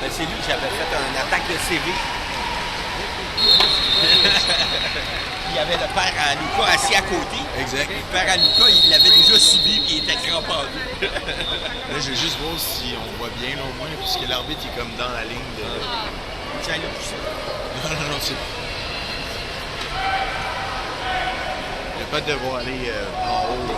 Ben, c'est lui qui avait fait une attaque de CV. Il y avait le père à Luca assis à côté. Exact. Le père à Luca, il l'avait déjà subi et il était crampé. Là, je vais juste voir si on voit bien, là, au moins, puisque l'arbitre est comme dans la ligne de. Tiens, là, poussé. Non, c'est. Il n'y a pas de devoir aller en haut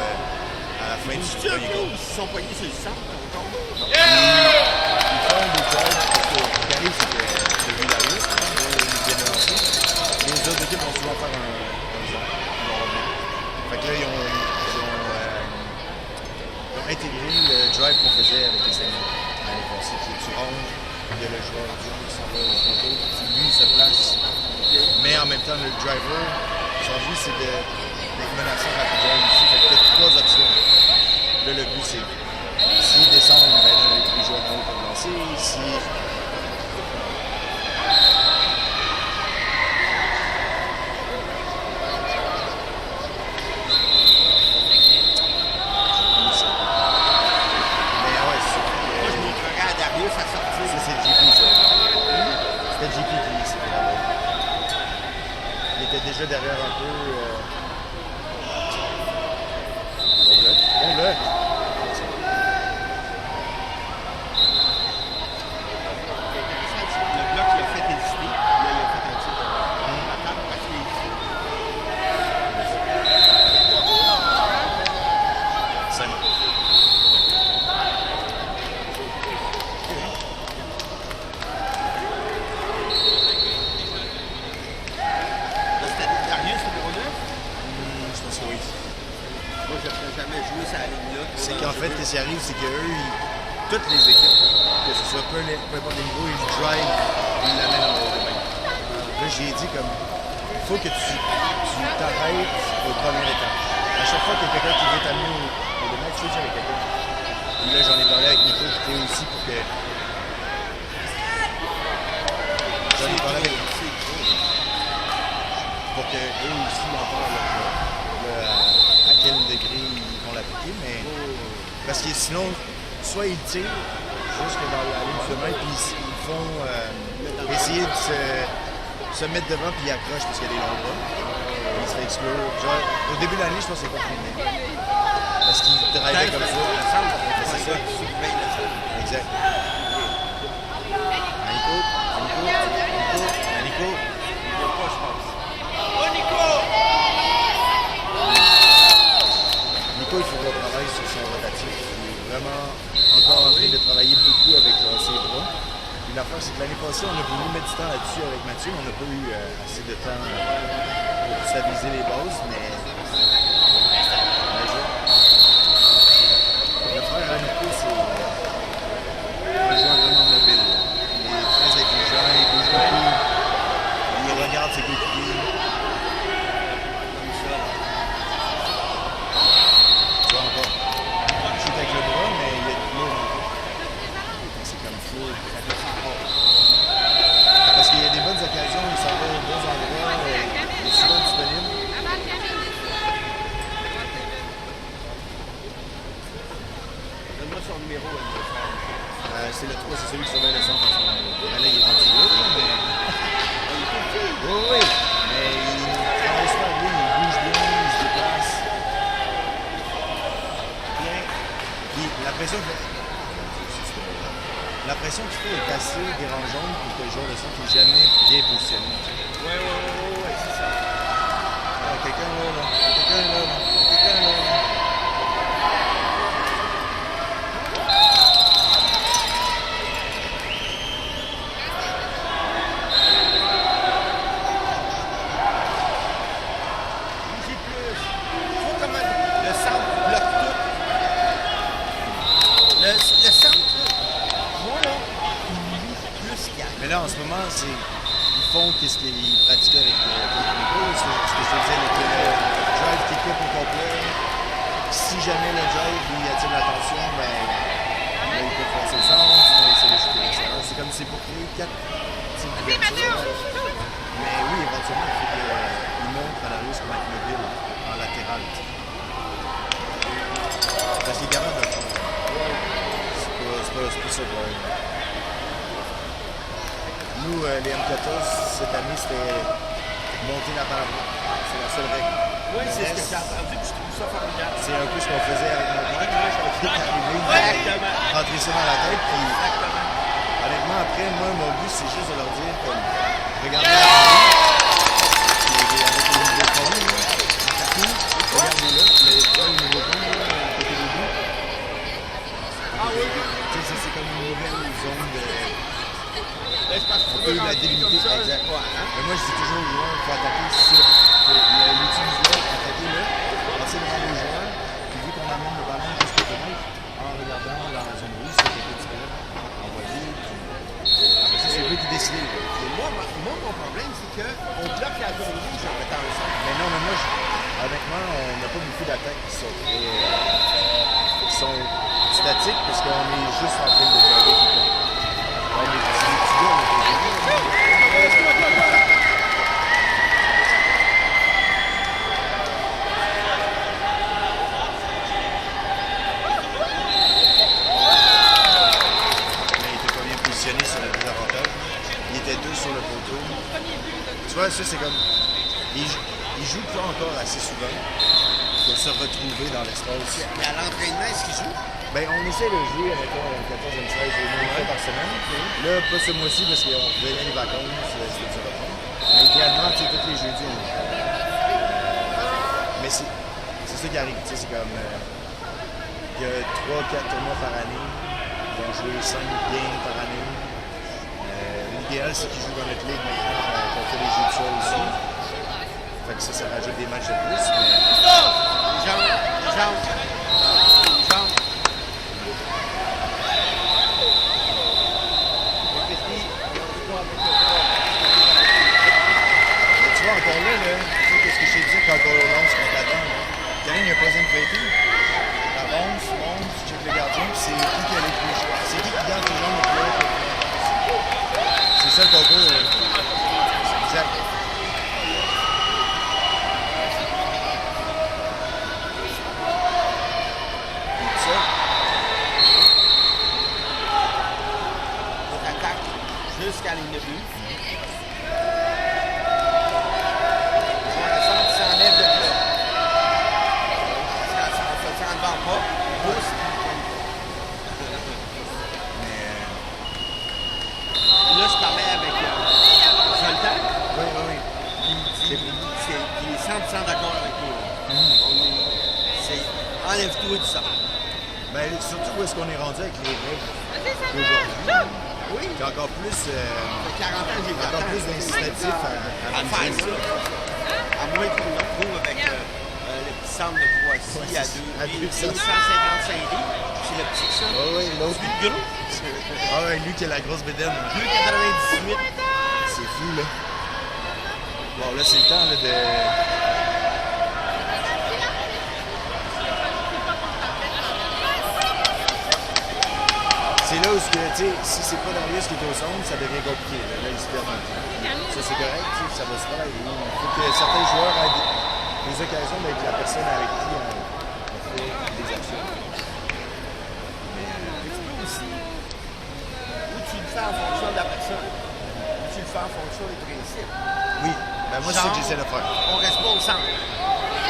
à la fin du premier goal. Ils se sont poignés sur le centre, encore. Ils font des calls parce que ce qui arrive, c'est que celui là, ils viennent de lancer. Les autres équipes vont souvent faire un zone. Fait que là, ils ont intégré le drive qu'on faisait avec les amis. C'est que tu rentres, il y a le joueur du qui s'en va au photo, lui il se place. Mais en même temps, le driver, son but c'est d'être menaçant rapidement ici. Fait que tu as 3 options. Là, le but c'est s'ils descendent, ben là, les joueurs en haut peuvent lancer. Si déjà derrière un peu. Bon bloc. Le bloc, il a fait hésiter. Là, il a fait un tir à table parce qu'il est ici. C'est qu'en fait, ce qui arrive, c'est qu'eux, toutes les équipes, que ce soit peu importe les niveaux, ils drive, ils l'amènent en haut. Là, j'ai dit comme, il faut que tu t'arrêtes au premier étage. À chaque fois qu'il y a quelqu'un qui veut t'amener au domaine, tu sais, avec quelqu'un. Puis là, j'en ai parlé avec Nico, qui était aussi pour que. J'en ai parlé avec Nico. Pour qu'eux aussi en parlent à quel degré ils vont l'appliquer, mais. Parce que sinon, soit ils tirent jusque dans la ligne de main, puis ils font essayer de se mettre devant, puis ils accrochent parce qu'il y a des longs bras. Ils se font exclure. Genre, au début de l'année, je pense que c'est pas fini. Parce qu'ils drivaient comme ça. C'est ça. Exact. Nico. Nico, il faut qu'on travaille sur son rotatif. Il est vraiment encore en train de travailler beaucoup avec ses bras. Puis l'affaire, c'est que l'année passée, on a voulu mettre du temps là-dessus avec Mathieu. On n'a pas eu assez de temps pour stabiliser les bases, mais le frère à Nico, c'est un joueur vraiment mobile. Il est très intelligent, il bouge beaucoup, il regarde ses coéquipiers. Avec le bras, mais il y a du flow dans le c'est comme flow. Parce qu'il y a des bonnes occasions, il s'en va aux bons endroits, il est souvent disponible. Donne-moi son numéro. C'est le 3, c'est celui qui surveille le centre en ce moment. Là, il est en dessous, mais. Oui, mais il travaille super bien, il bouge bien, il se déplace. La pression qu'il fait est assez dérangeante pour que le joueur de centre n'est jamais bien positionné. Ouais, c'est ça. Quelqu'un là. Mais là, en ce moment, ils font ce qu'ils pratiquaient avec Nico. Ce que je disais, le drive qui coupe au complet. Si jamais le drive lui attire l'attention, ben, là, il peut faire ses sens, sinon il essaie de shooter l'extérieur. C'est comme c'est pour créer 4 types d'ouverture. Mais oui, éventuellement, il faut qu'il montre à la ruse comment être mobile en latéral. Parce qu'il est capable de le faire. C'est pas ça le problème. Nous, les M14, cette année, c'était monter la barre. C'est la seule règle. Oui, Le c'est ce que reste, j'ai entendu, puis je trouve ça formidable. c'est un peu ce qu'on faisait avec mon père. Tout arrivé, Exactement. rentrer ça dans la tête. Puis, Exactement. honnêtement, après, moi, mon but, c'est juste de leur dire, comme, regardez la famille, puis avec les nouveaux produits, là, partout, regardez-le, les nouveaux produits, là, à côté des bouts. Ah oui? Tu sais, ça, c'est comme une nouvelle zone de... Ben, c'est parce que On tu peut veux la rentrer délimiter, comme ça. exact. Ouais, hein? Mais moi, je dis toujours aux joueurs, il faut attaquer sur l'utilise-là, attaquer-là, passer devant les joueurs, puis vu qu'on amène le ballon jusqu'au fenêtre, en regardant dans la zone rouge, c'est un petit peu envoyé, puis après ça, c'est eux qui décident. Et moi, mon problème, c'est qu'on bloque la zone rouge en mettant un centre. Mais non, mais moi, honnêtement, on n'a pas beaucoup d'attaques qui sont très, qui sont statiques, parce qu'on est juste en train de jouer avec eux. Ouais, les petits gars, on est sur le désavantage. Il était deux sur le poteau. Tu vois, ça c'est comme. Ils jouent pas encore assez souvent pour se retrouver dans l'espace. Mais à l'entraînement, est-ce qu'ils jouent? Ben, on essaie de jouer avec le 14 et 16 au moins une fois par semaine. Là, pas ce mois-ci parce qu'on revenait les vacances, c'était du repos. Mais idéalement, tu sais, tous les jeudis, on joue. Mais c'est ça qui arrive, tu sais, c'est comme. Il y a 3-4 tournois par année. Ils vont jouer 5 games par année. L'idéal, c'est qu'ils jouent dans notre ligue maintenant qu'on fait les jeux de sol aussi. Fait que ça rajoute des matchs de plus. Mais... Les jambes. Mais tu vois, encore là, tu sais, qu'est-ce que je t'ai dit quand on lance contre la tente? Karim, il n'y a pas besoin de fêter. Avance, monte, tu checkes le gardien, puis c'est qui a les plus. C'est qui garde les jambes les plus hautes. C'est ça le concours. Exact. Et ça, Donc, attaque jusqu'à la ligne de but. Le centre s'enlève de là. Ça ne va pas. Pousse. Là, je parlais avec Zoltan. oui. Il est 100% d'accord avec nous. C'est enlève-toi du centre. Ben, surtout où est-ce qu'on est rendu avec les règles d'aujourd'hui. Oui. Il y a encore plus, Ça fait 40 ans que j'ai encore plus d'incitatifs à faire ça. À moins qu'on le retrouve avec le petit centre de Croatie à 255 livres. C'est le petit centre. Oui, l'autre. Plus gros. Ah ouais, lui qui a la grosse bédaine. 2,98. C'est fou, là. Bon, là, c'est le temps là, de... C'est là où, tu sais, si c'est pas Darius qui est au centre, ça devient compliqué. Là, il se perd un peu. Ça, c'est correct, tu sais, ça va se faire. Il faut que certains joueurs aient des occasions d'être la personne avec qui on fait des actions. Tu peux aussi. Ou tu le fais en fonction de la personne. Ou tu le fais en fonction des principes. Oui, ben moi, c'est ça que j'essaie de faire. On reste pas au centre,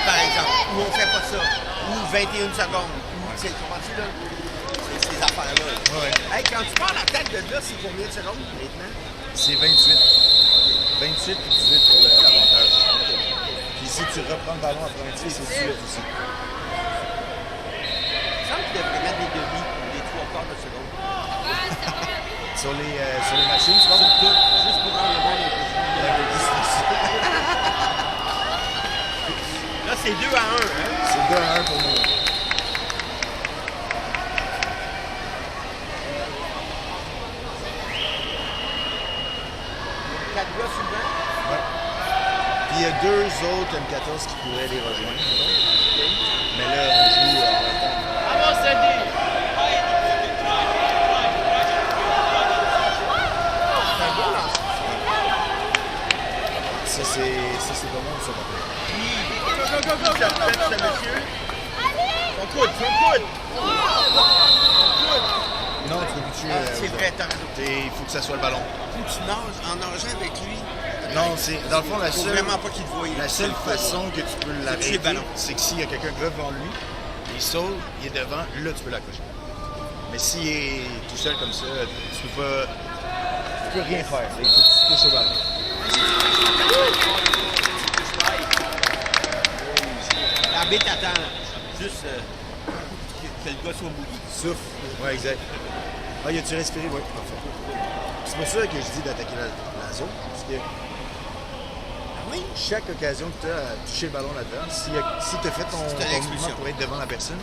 par exemple. Ou on fait pas ça. Ou 21 secondes. Ou, tu sais, comprends-tu, là? C'est ces affaires-là. Ouais. Hey, quand tu pars la tête de là, c'est combien de secondes maintenant? C'est 28. 28 et 18 pour l'avantage. Puis si tu reprends le ballon après 28, c'est 18 aussi. Il me semble qu'il devrait mettre des demi ou des 3/4 de seconde. Sur les machines, tu vois? Sur tout, juste pour rendre le monde un peu plus. Là, c'est 2-1, hein? C'est 2-1 pour nous. Quatre gars sur le banc. Ouais. Puis il y a 2 autres M14 qui pourraient les rejoindre. Mais là, on joue en retard. Avance, Sandy! C'est un bon lancement. Ça, c'est pas bon, ça, par contre. Go, monsieur. On coude. On coude. Non, tu peux plus tuer. C'est vrai, t'as raison. Il faut que ça soit le ballon. Faut que tu nages en nageant avec lui. Non, c'est dans le fond la Faut seule. vraiment pas qu'il te voie. La seule façon que tu peux tuer le l'arrêter, ballon. c'est que s'il y a quelqu'un devant lui, il saute, il est devant, là tu peux l'accrocher. Mais s'il est tout seul comme ça, tu peux rien faire. Il faut que tu touches au ballon. L'arbitre attend juste que le gars soit mouillé. Souffle. Ouais, exact. Ah, y a-tu respiré? Oui, parfait. C'est pour ça que je dis d'attaquer la zone, parce que Oui. chaque occasion que tu as à toucher le ballon là-dedans, si tu as fait ton mouvement pour être devant la personne,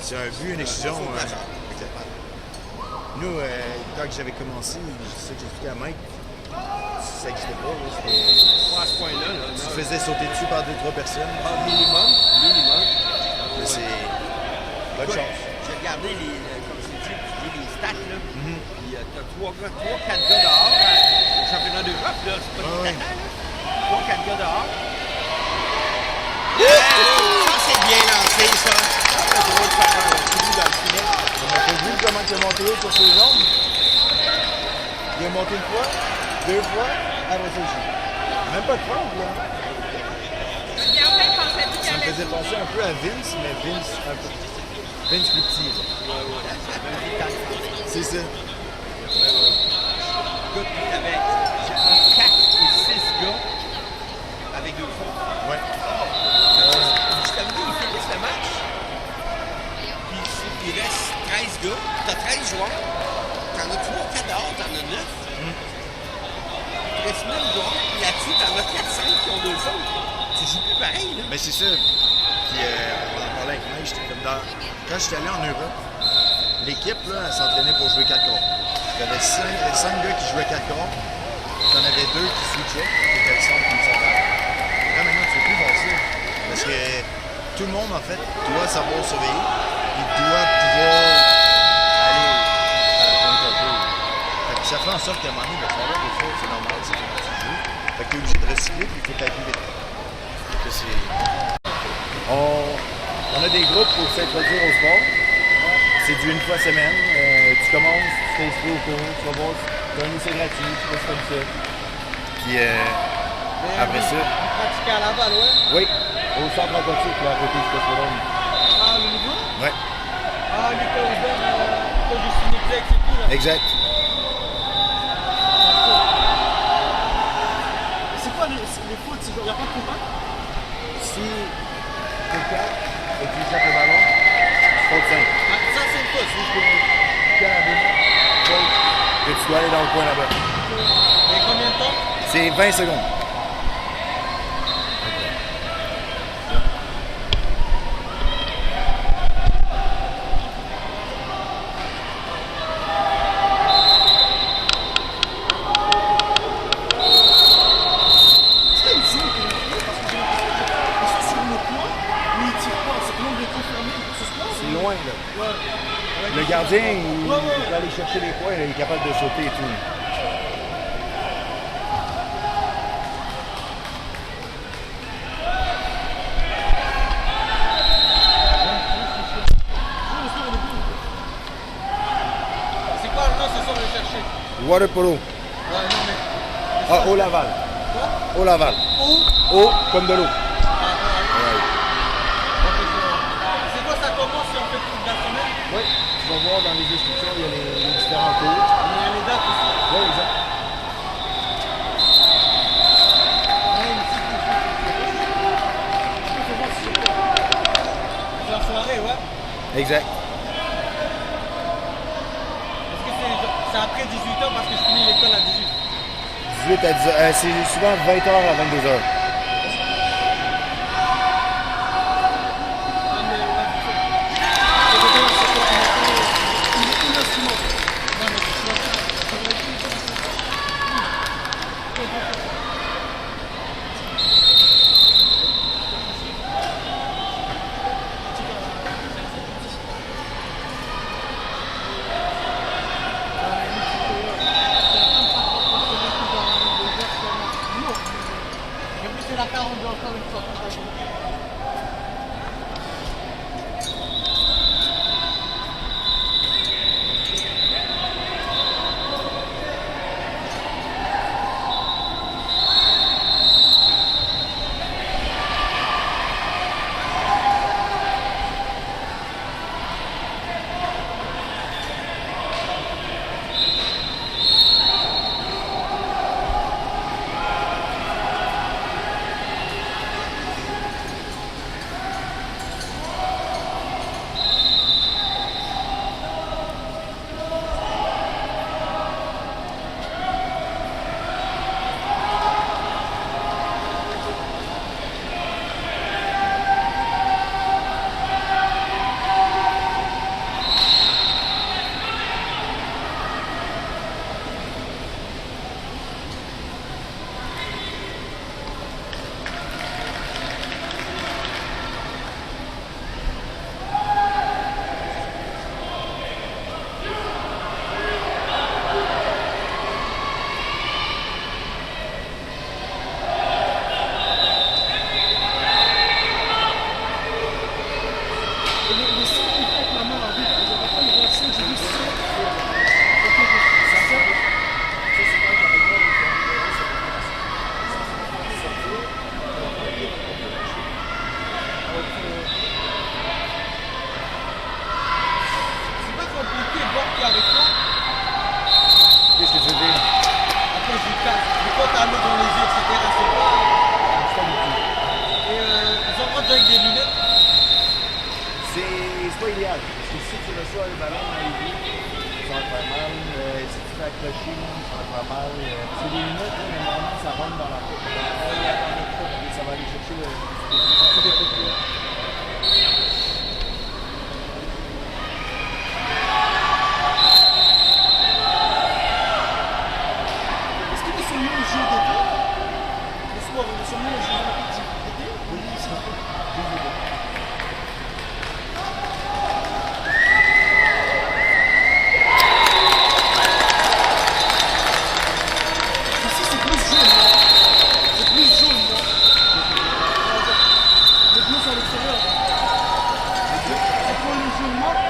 c'est un but, une exclusion. Exact. Nous, quand j'avais commencé, c'est ça que j'expliquais à Mike, ça n'existait pas. Pas à ce point-là. Tu te faisais sauter dessus par 2-3 personnes. Minimum. Mais c'est bonne chance. J'ai regardé comme c'est dit, les stats, là. Puis t'as 3-4 gars dehors. Le championnat d'Europe, là, c'est pas Ouais. des tata, là. 3-4 gars dehors. Ça, c'est bien lancé, ça. Ça, c'est drôle de faire un coup dans le filet. On a vu comment il a monté haut sur ses jambes. Il a monté une fois, 2 fois, après ça aussi. Même pas de fente, là. Ça me faisait penser un peu à Vince, mais Vince un peu. Vince plus petit, là. C'est ça. Écoute, t'avais 4 ou 6 gars avec 2 fautes. Ouais. Je t'avais dit, ils finissent le match. Puis il reste 13 gars. T'as 13 joueurs. T'en as 3-4 dehors, t'en as 9. Il reste 9 joueurs. Puis là-dessus, t'en as 4-5 qui ont 2 fautes. Tu joues plus pareil, là. Mais c'est ça. Puis on en parlait avec moi, j'étais comme dans. Quand j'étais allé en Europe, l'équipe, là, elle s'entraînait pour jouer 4 quarts. Il y avait 5 gars qui jouaient 4 quarts. T'en avais 2 qui switchaient, qui étaient le centre comme ça. Là, maintenant, tu ne peux plus voir ça. Parce que tout le monde, en fait, doit savoir surveiller. Il doit pouvoir aller à la pointe un peu. Fait que ça fait en sorte qu'à un moment donné, ben, tu vas avoir des fautes, c'est normal, c'est comme tu joues. Fait que tu es obligé de recycler, puis il faut t'appuyer vite. Fait que c'est. On a des groupes pour s'introduire au sport. C'est du une fois semaine. Tu commences, tu t'inscris au cours, tu vas voir, c'est gratuit, tu restes comme ça. Puis après ça. Pratiquer à Laval, ouais. Oui, au centre aquatique, là, à côté du Cosmodrome. Ah, le nouveau? Ouais, Ah, lui qui a ouvert, qui a juste Cinéplex et tout, là. exact. C'est quoi les fautes? Il n'y a pas de combat? Si tu capes et que tu tapes le ballon, faute 5. Ah, ça, c'est une faute. Si je te faute, que tu dois aller dans le coin là-bas. Et combien de temps? C'est 20 secondes. C'est une zone qu'on a fait parce que j'ai l'impression qu'ils sont sur le coin, mais ils tirent pas. C'est comment de les confirmer pour ce sport? C'est loin, là. Ouais. Le gardien, il Ouais, ouais. va aller chercher les points, il est capable de sauter et tout. C'est quoi le nom ce soir aller chercher? Water polo. Ouais, non, mais. Ah, au Laval. Quoi? Au Laval. Où? Eau comme de l'eau. Ah, c'est quoi, ça commence si on fait toute la semaine? Oui. Tu vas voir dans les descriptions, il y a les différents cours. Il y a les dates aussi. Oui, exact. Ouais, ici, il faut voir si c'est la soirée, ouais. Exact. Est-ce que c'est après 18h parce que je finis l'école à 18h? 18 à 10 c'est souvent 20h à 22h. si tu reçois le ballon dans les pieds, ça va te faire mal. Si tu fais accrocher, ça va te faire mal. C'est des minutes, mais normalement, ça rentre dans la coupe. Ça va aller chercher le tout des coups. Est-ce qu'il est seulement le jeu d'été? Le soir, il est seulement le jeu d'été? Oui, c'est ça. Ici, c'est plus jaune. C'est plus jaune. Le bleu, c'est à l'extérieur. C'est pour le jaune mort.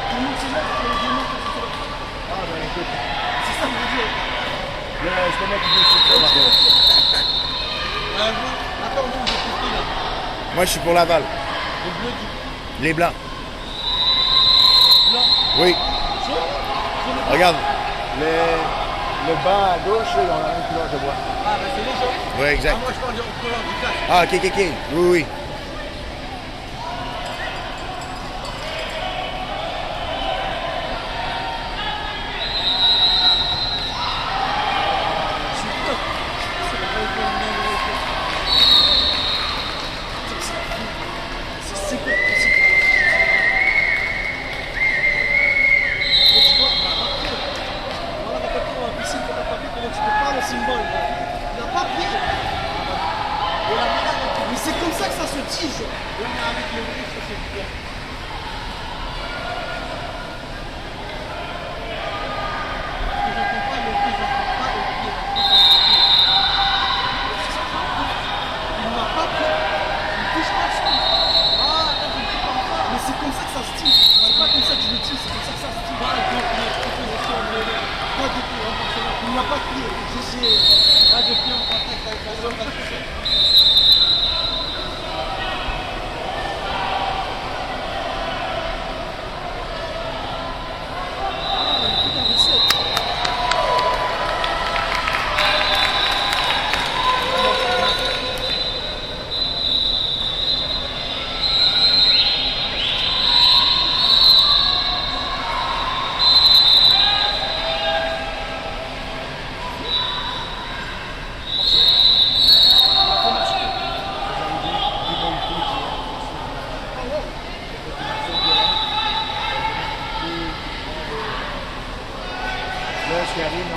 Tout le monde c'est là, pour le jaune mort. Ah, ben écoute, C'est ça que je veux dire. là, c'est pas moi qui décide ça, par contre. Attends, non, j'ai compris là. Moi, je suis pour Laval. Le bleu du Les Blancs. blanc. Oui. Jaune? Jaune et blanc. Regarde, le banc à gauche, là, ils ont la même couleur de bois. Ah, ben c'est les jaunes. Oui, exact. Ah, moi, je parle de couleur du casque. Ah, ok, ok, ok. Oui, oui. Mais c'est comme ça que ça se tige. Avec le bruit, ça se tige. Il m'a pas pris. Il touche pas ça. Ah, attends, je le fais comme ça. Mais c'est comme ça que ça se tige. C'est pas comme ça que je le tire, c'est comme ça que ça se tige. Pas de pied en contact. Il m'a pas pris. Pas de pied en contact avec la zone. Là, ce qui arrive,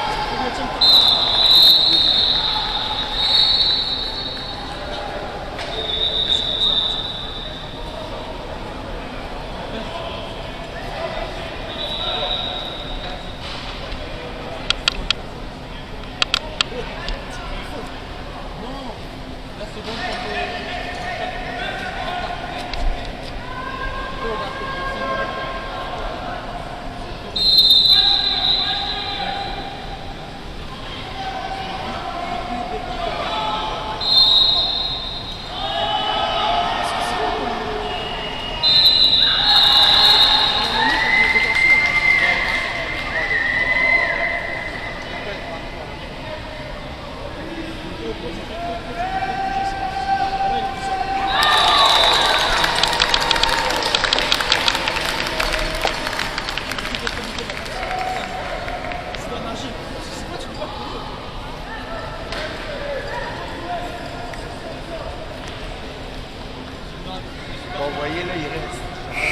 bon, vous voyez, là, il reste 3,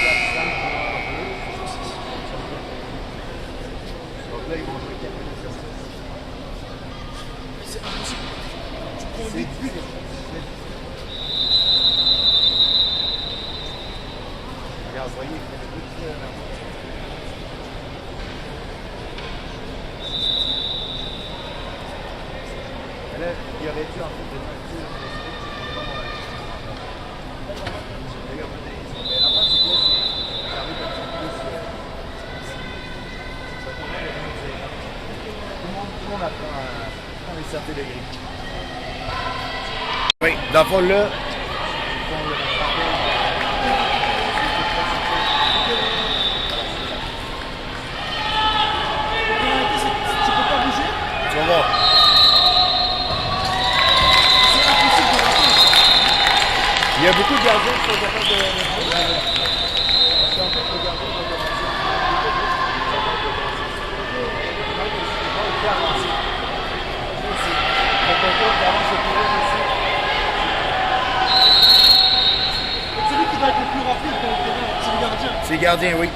4, 5, donc là, ils vont jouer 4 exercices. C'est impossible. Tu prends 8 buts. Regarde, vous voyez, il fait le but là. Mais là, il aurait dû en fait de partir. Tout le monde apprend les certés degrés. Oui, dans le fond, là, Tu peux pas bouger. tu vas voir. C'est impossible de rater. Il y a beaucoup de gardiens qui sont capables de. Parce qu'en fait, le gardien. l'arbitre dans le terrain, c'est le gardien. C'est gardien, oui.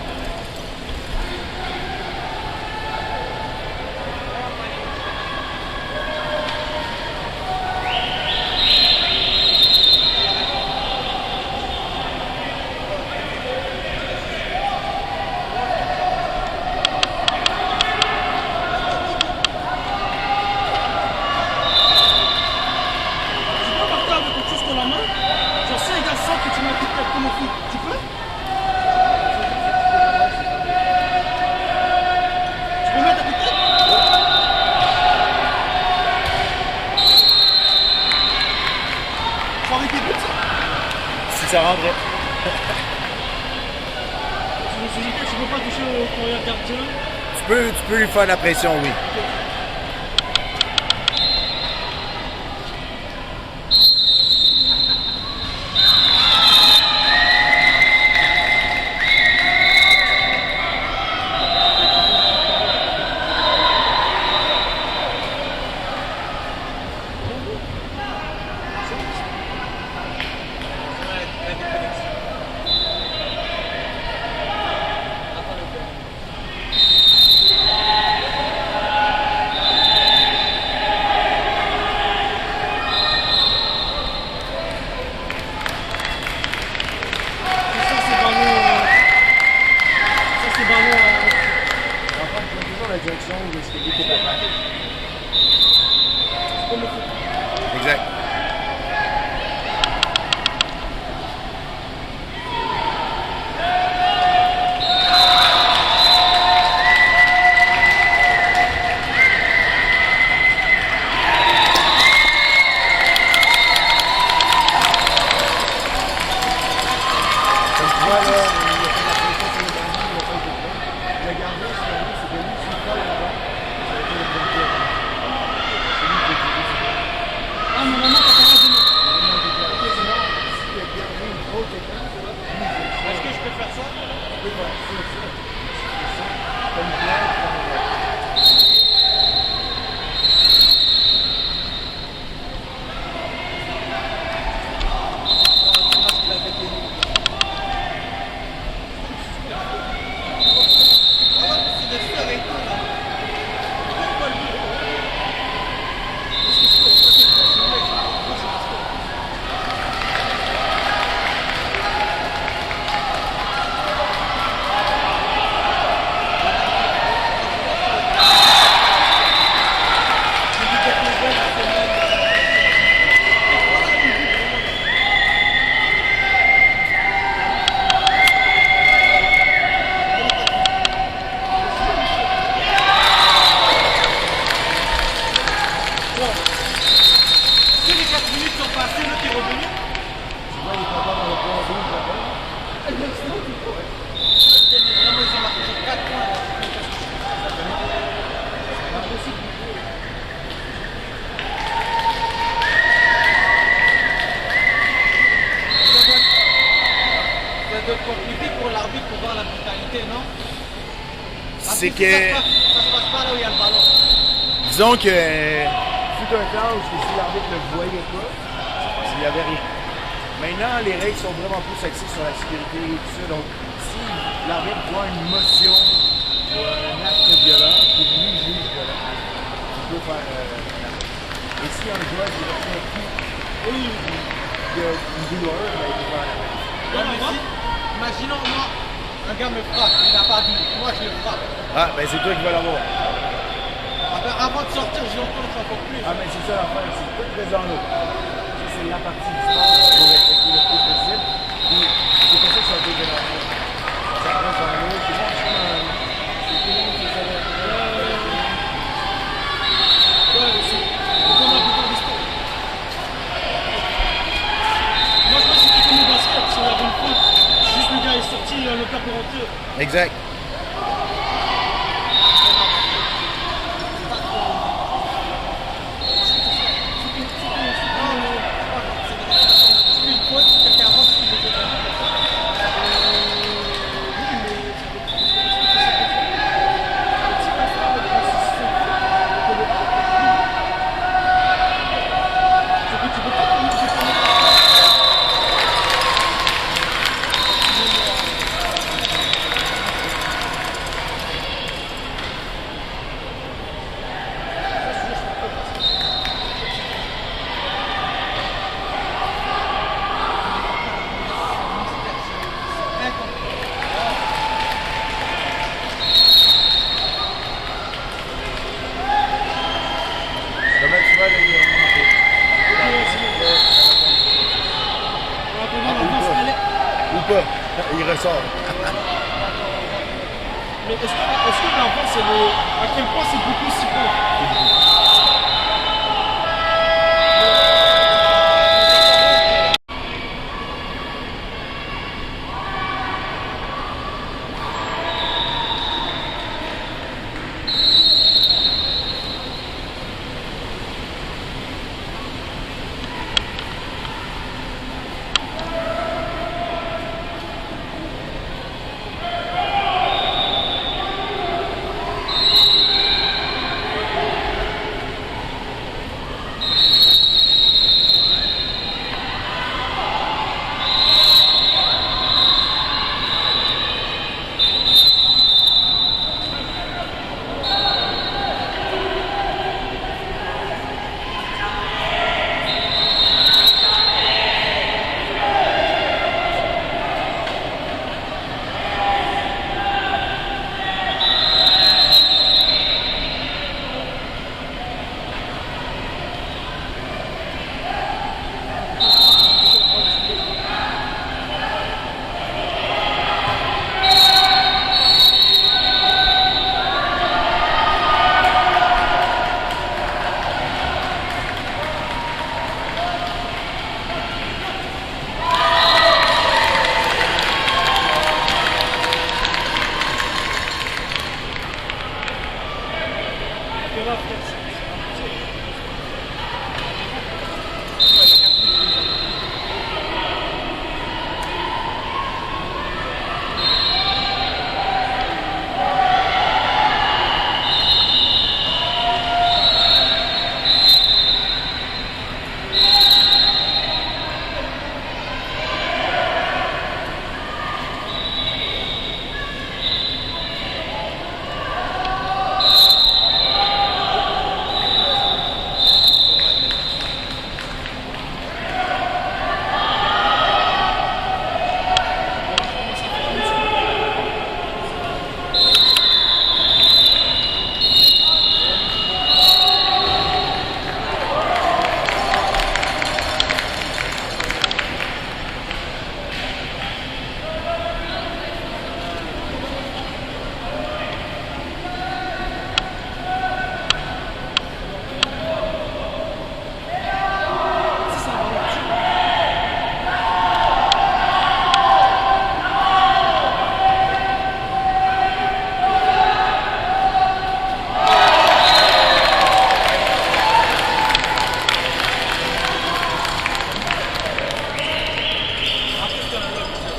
Si ça rentrait. Tu peux pas toucher au courrier gardien. Tu peux lui faire la pression, oui. Exact. Est-ce que je peux faire ça? Ça doit être compliqué pour l'arbitre pour voir la brutalité, non? C'est que, Ça se passe pas là où il y a le ballon. disons que, fut un temps où si l'arbitre ne voyait pas, il n'y avait rien. Maintenant, les règles sont vraiment plus axées sur la sécurité et tout ça. Donc, si l'arbitre voit une motion ou un acte violent, puis lui juge violent, il peut faire un arrêt. Et si un joueur qui va faire un coup, et il y a une douleur, ben, il peut faire un arrêt. Ouais, mais si, imaginons moi, un gars me frappe, il n'a pas vu, moi je le frappe. Ah, ben c'est toi qui vas l'avoir. Avant de sortir, je l'enfonce encore plus. Ah, mais c'est ça l'affaire, c'est tout très en eau. Ça, c'est la partie du sport qu'il faut respecter le plus possible. Puis, c'est pour ça que ça fait de la ça reste en eau, tout le monde c'est comme un. C'est tout le monde qui fait Ouais, aussi. C'est comme un bouton de sport. Moi, je pense que c'était comme au basket, si on avait une faute. Juste le gars est sorti, le cap est rentré. Exact. Ouais, là, il y a un peu. On va connaître l'avance. Ou pas. Il ressort. Mais est-ce que l'avance, c'est le. À quel point c'est beaucoup si peu?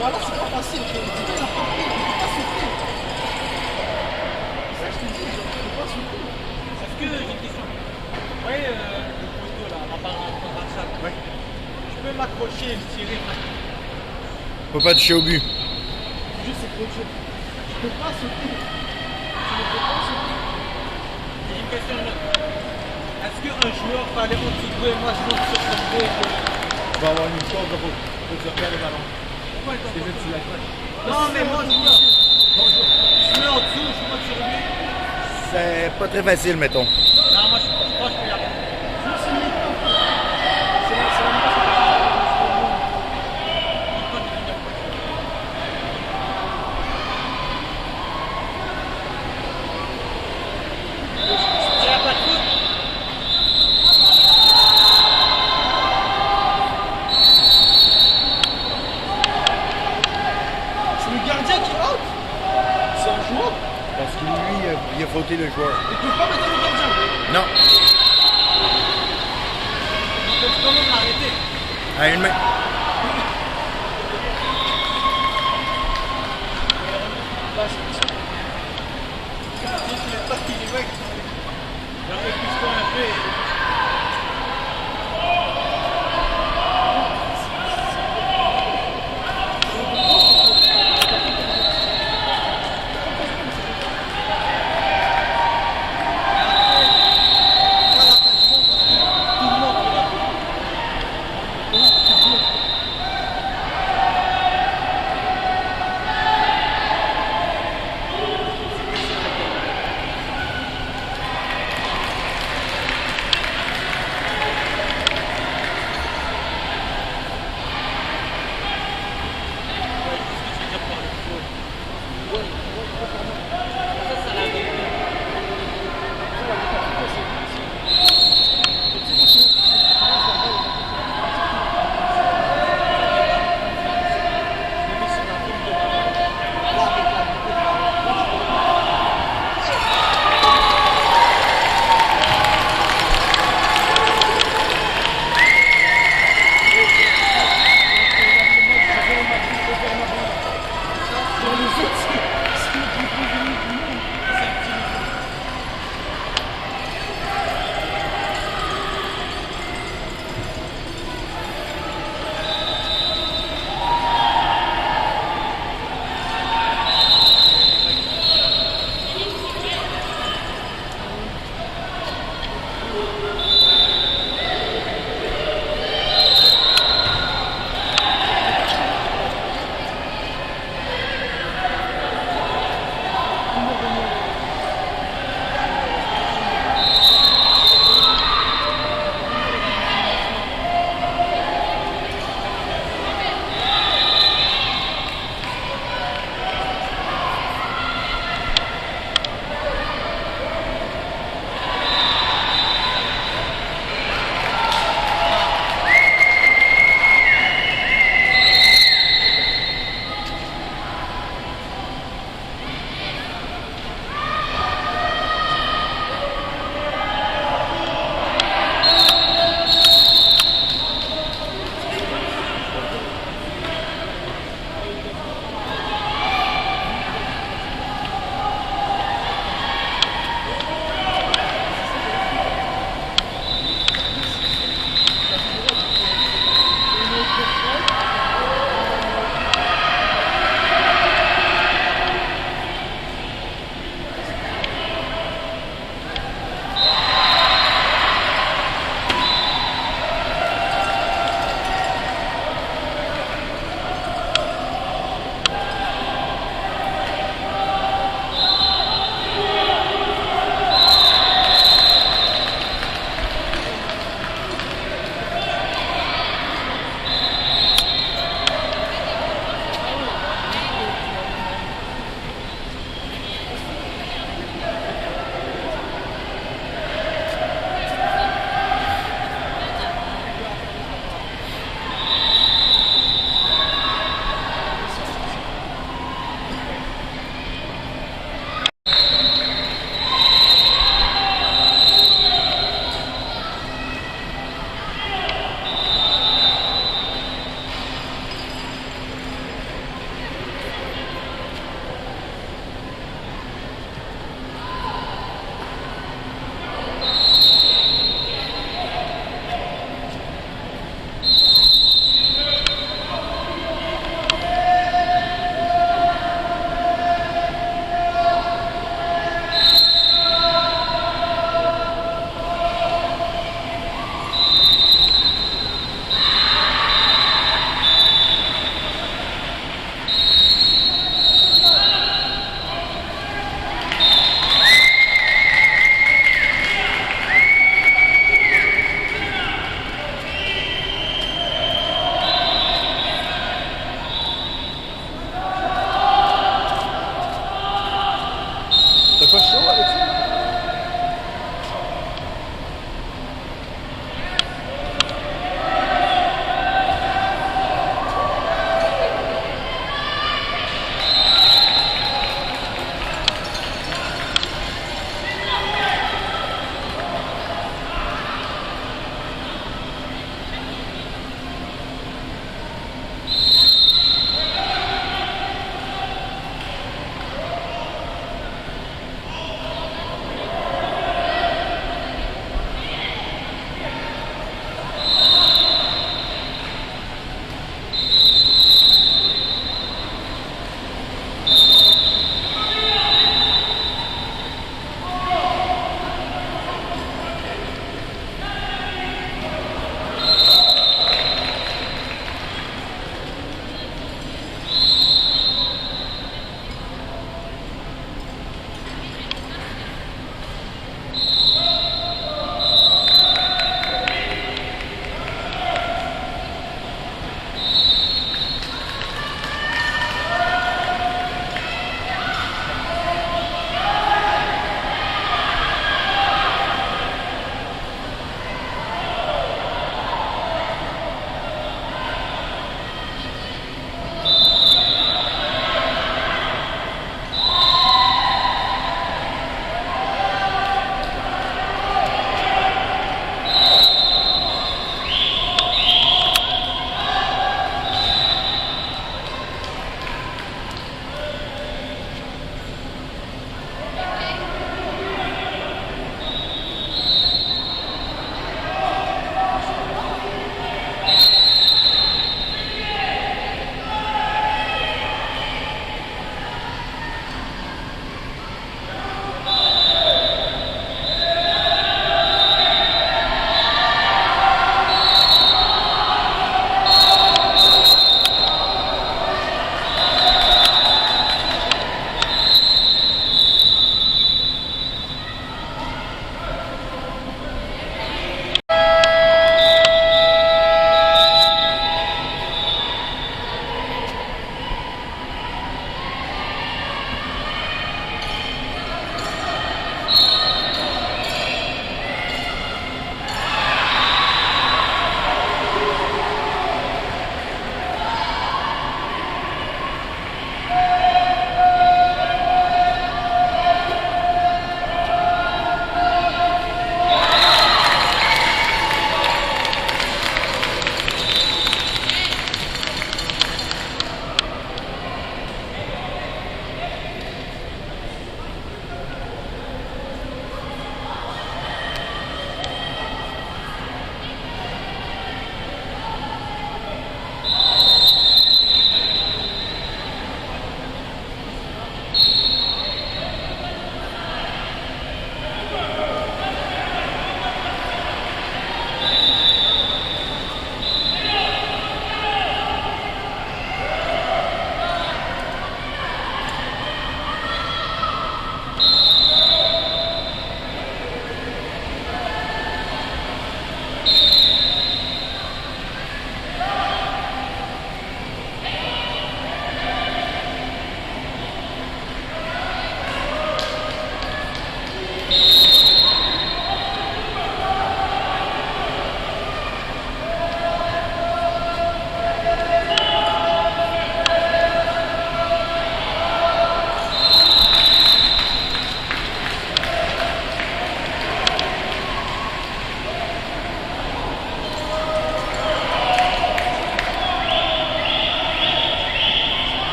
Voilà, c'est pas facile. Tu peux pas souffrir. Ça, je te dis, genre, tu peux pas souffrir. Est-ce que j'ai une question? Vous voyez le poteau là, en parlant de ça? Ouais. Je peux m'accrocher et me tirer. Faut pas toucher au but. Juste, c'est trop dur. Tu peux pas sauter. Tu ne peux pas sauter. J'ai une question là. Est-ce qu'un joueur peut aller au-dessus de vous et moi je monte sur son dos et que... On va avoir une histoire de faut que tu repères le ballon. Pourquoi il Déjà, t'en tu l'accroches. Non mais moi je me mets en dessous, je monte sur lui. C'est pas très facile, mettons. Non, moi je pense que je peux y aller. Juste une minute. C'est la meilleure. Il n'y a pas de foot. C'est le gardien qui est out. C'est un joueur. Parce que lui, il a fauté le joueur. Il peut pas mettre le gardien. Non. On peut quand même l'arrêter. À une main. Là, c'est Si tu l'es pas, il est mec. Il aurait pu se faire un peu.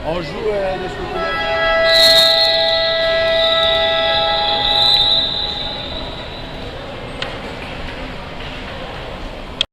On joue de ce côté-là.